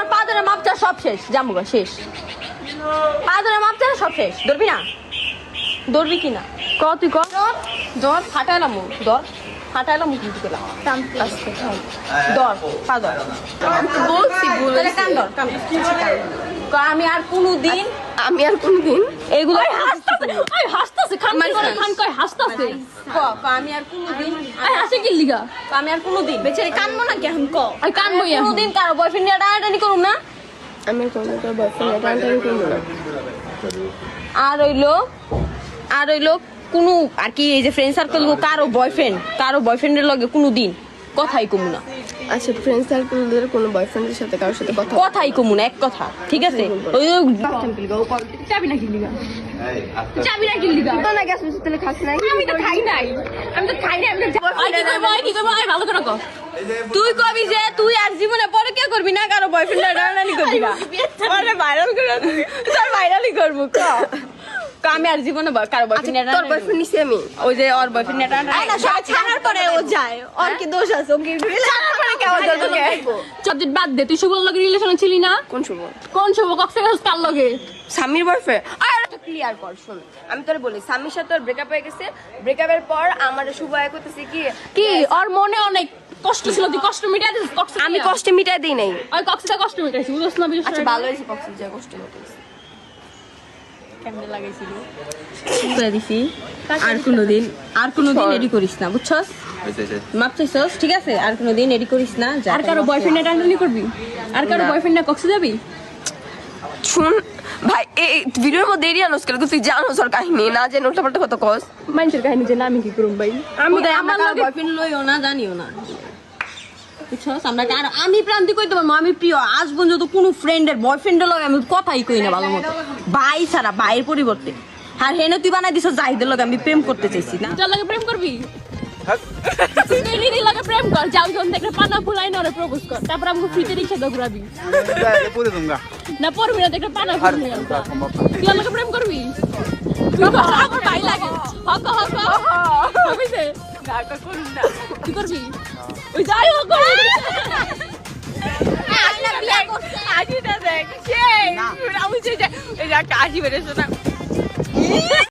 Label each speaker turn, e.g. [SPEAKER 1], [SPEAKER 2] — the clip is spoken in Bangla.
[SPEAKER 1] আমার পা ধরে মাপ চা সব শেষ জামুগা শেষ পা ধরে মাপ চা সব শেষ ধরবি না ধরবি কি না ক তুই ক ধর ফাটাইলাম ধর ফাটাইলাম মুখ দিতে গেলাম ধর পা ধর
[SPEAKER 2] বলছি
[SPEAKER 1] তাহলে কান ধর কান ক আমি আর কোনোদিন এগুলো
[SPEAKER 2] হাসতাছে খান কয় হাসতাছে
[SPEAKER 1] ক আমি আর কোনোদিন
[SPEAKER 2] হাসে কি লিগা
[SPEAKER 1] আমি আর কোনোদিন
[SPEAKER 2] বেচারি কানবো না কি এখন ক আই কানবো
[SPEAKER 1] কোনোদিন কারো বয়ফ্রেন্ড নিয়ে টানাটানি করুম না
[SPEAKER 2] আমি কোনো বয়ফ্রেন্ড টানটানি করবো না
[SPEAKER 1] আর হইলো কোনো আর কি এই যে ফ্রেন্ড সার্কেল কারো বয়ফ্রেন্ডের লগে কোনোদিন কথাই কমু না
[SPEAKER 2] আচ্ছা ফ্রেন্ড সার্কেলদের কোনো বয়ফ্রেন্ডের সাথে কারোর সাথে কথা
[SPEAKER 1] কথাই কমু না এক কথা ঠিক আছে ওই
[SPEAKER 2] চাবি না কি লিগা চাবি না কি লিগা তো না গ্যাস মিষ্টি তেলে খাস নাই আমি তো খাই নাই আমি তো
[SPEAKER 1] কি করবো ভালো করে কর তুই কবি যে তুই আর জীবনে পরে কে করবি না কারো বয়ফ্রেন্ড টানাটানি করবি না আরে ভাইরাল করে তোর ভাইরালই করবো ক আমি আর জীবনে কারো বয়ফ্রেন্ড
[SPEAKER 2] তোর বয়ফ্রেন্ড নিছি আমি
[SPEAKER 1] ওই যে ওর বয়ফ্রেন্ড
[SPEAKER 2] ছাড়ার পরে ও যায় ওর কি দোষ আছে ও কি ছাড়ার পরে কেমন যায় তোকে
[SPEAKER 1] সাবজেক্ট বাদ দে তুই শুভর লগে রিলেশনে ছিলি না
[SPEAKER 2] কোন শুভ
[SPEAKER 1] কক্সবাজার কার লগে
[SPEAKER 2] স্বামীর বয়ফ্রেন্ড আর এটা ক্লিয়ার কর শুন আমি তোরে বলি স্বামীর সাথে তোর ব্রেকআপ হয়ে গেছে ব্রেকআপের পর আমার শুভ আয় করতেছে
[SPEAKER 1] কি ওর মনে অনেক কষ্ট ছিল তুই কষ্ট মিটাই দিস
[SPEAKER 2] আমি কষ্ট মিটাই দেই নাই
[SPEAKER 1] ওই কক্সটা কষ্ট মিটাইছি বুঝছ না
[SPEAKER 2] আচ্ছা ভালো হইছে কষ্ট যা কষ্ট মিটাইছি
[SPEAKER 1] কেমনে লাগাইছিল করে দিছি আর কোনোদিন এডি করিস না বুঝছস মাপ চাইছস ঠিক আছে আর কোনোদিন এডি করিস না আর কারো বয়ফ্রেন্ড টানাটানি করবি আর কারো বয়ফ্রেন্ড কক্সে যাবি
[SPEAKER 2] শুন ভাই এই ভিডিওর মধ্যে এরিয়া নস করে তুই জানোস ওর কাহিনী না জানো উল্টাপাল্টা কত কস
[SPEAKER 1] মানুষের কাহিনী যে আমি কি করুম ভাই আমি আমার বয়ফ্রেন্ড লইও না জানিও না বুঝছস আমরা আর আমি প্রান্তি কইতে পারবো আমি প্রিয় আজ পর্যন্ত কোনো ফ্রেন্ডের বয়ফ্রেন্ডের লগে আমি কথাই কই না ভালো মতো ভাই ছাড়া ভাইয়ের পরিবর্তে আর হেনে তুই বানাই দিছ জাহিদের লগে আমি প্রেম করতে চাইছি না
[SPEAKER 2] তোর লগে প্রেম করবি তুই রিদি লগে প্রেম কর যাও যখন দেখলে পানা ফুলাই না প্রপোজ কর তারপর আমাকে ফ্রিতে রিকশা দাও ঘুরাবি না পড়বি না দেখলে পানা ফুলাই তুই লগে প্রেম করবি তুই আমার ভাই লাগে হক হইছে গাটা করুন না তুই করবি ওই যাই হোক আজনা বিয়া করছে আজিটা দেখ সেই আমি যে এই যে কাশি বেরেছ না